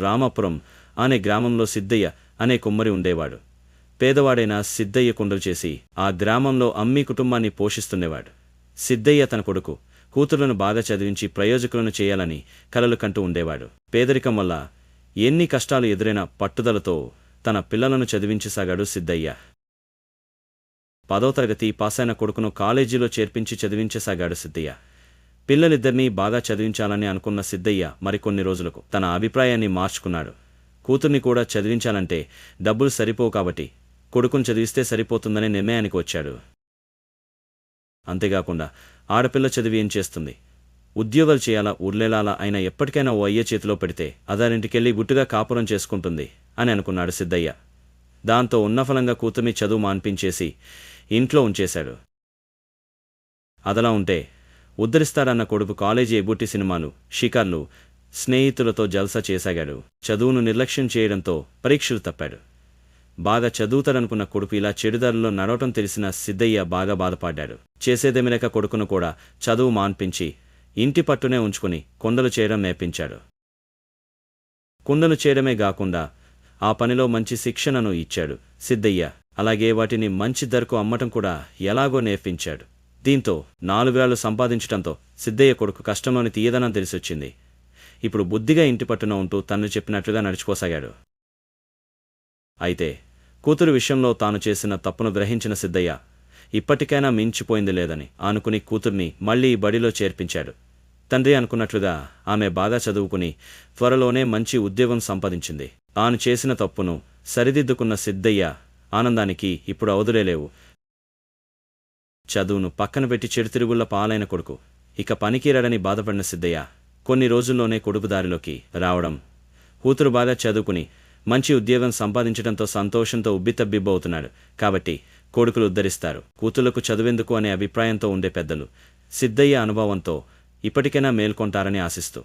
రామాపురం అనే గ్రామంలో సిద్ధయ్య అనే కుమ్మరి ఉండేవాడు. పేదవాడైన సిద్ధయ్య కుండలు చేసి ఆ గ్రామంలో అమ్మి కుటుంబాన్ని పోషిస్తుండేవాడు. సిద్ధయ్య తన కొడుకు కూతురులను బాగా చదివించి ప్రయోజకులను చేయాలని కలలు కంటూ ఉండేవాడు. పేదరికం వల్ల ఎన్ని కష్టాలు ఎదురైనా పట్టుదలతో తన పిల్లలను చదివించసాగాడు సిద్ధయ్య. 10వ తరగతి పాసైన కొడుకును కాలేజీలో చేర్పించి చదివించసాగాడు సిద్ధయ్య. పిల్లలిద్దరినీ బాగా చదివించాలని అనుకున్న సిద్ధయ్య మరికొన్ని రోజులకు తన అభిప్రాయాన్ని మార్చుకున్నాడు. కూతుర్ని కూడా చదివించాలంటే డబ్బులు సరిపోవు కాబట్టి కొడుకును చదివిస్తే సరిపోతుందనే నిర్ణయానికి వచ్చాడు. అంతేకాకుండా ఆడపిల్ల చదివి ఏం చేస్తుంది, ఉద్యోగాలు చేయాలా ఊర్లేలాలా అయినా ఎప్పటికైనా ఓ అయ్య చేతిలో పెడితే అదారింటికెళ్ళి గుట్టుగా కాపురం చేసుకుంటుంది అని అనుకున్నాడు సిద్ధయ్య. దాంతో ఉన్నఫలంగా కూతుర్ని చదువు మాన్పించేసి ఇంట్లో ఉంచేశాడు. అదలా ఉంటే ఉద్ధరిస్తాడన్న కొడుకు కాలేజీ ఎగుట్టి సినిమాలు, షికార్లు, స్నేహితులతో జల్సా చేసాగాడు. చదువును నిర్లక్ష్యం చేయడంతో పరీక్షలు తప్పాడు. బాగా చదువుతాడనుకున్న కొడుకు ఇలా చెడుదారుల్లో నడవటం తెలిసిన సిద్ధయ్య బాగా బాధపడ్డాడు. చేసేదేమిలేక కొడుకును కూడా చదువు మాన్పించి ఇంటి పట్టునే ఉంచుకుని కుండలు చేయడం నేర్పించాడు. కుండలు చేయడమే గాకుండా ఆ పనిలో మంచి శిక్షణను ఇచ్చాడు సిద్ధయ్య. అలాగే వాటిని మంచి ధరకు అమ్మటం కూడా ఎలాగో నేర్పించాడు. దీంతో 4 ఏళ్లు సంపాదించటంతో సిద్ధయ్య కొడుకు కష్టంలోని తీయదనం తెలిసొచ్చింది. ఇప్పుడు బుద్ధిగా ఇంటి పట్టున ఉంటూ తండ్రి చెప్పినట్లుగా నడుచుకోసాగాడు. అయితే కూతురు విషయంలో తాను చేసిన తప్పును గ్రహించిన సిద్ధయ్య ఇప్పటికైనా మించిపోయింది లేదని అనుకుని కూతుర్ని మళ్లీ బడిలో చేర్పించాడు. తండ్రి అనుకున్నట్లుగా ఆమె బాగా చదువుకుని త్వరలోనే మంచి ఉద్యోగం సంపాదించింది. తాను చేసిన తప్పును సరిదిద్దుకున్న సిద్ధయ్య ఆనందానికి ఇప్పుడు అవధులేలేవు. చదువును పక్కన పెట్టి చెడుతిరుగుళ్ల పాలైన కొడుకు ఇక పనికిరాడని బాధపడిన సిద్ధయ్య కొన్ని రోజుల్లోనే కొడుకు దారిలోకి రావడం, కూతురు బాగా చదువుకుని మంచి ఉద్యోగం సంపాదించడంతో సంతోషంతో ఉబ్బితబ్బిబ్బవుతున్నాడు. కాబట్టి కొడుకులు ఉద్ధరిస్తారు, కూతుళ్లకు చదువెందుకు అనే అభిప్రాయంతో ఉండే పెద్దలు సిద్ధయ్య అనుభవంతో ఇప్పటికైనా మేల్కొంటారని ఆశిస్తూ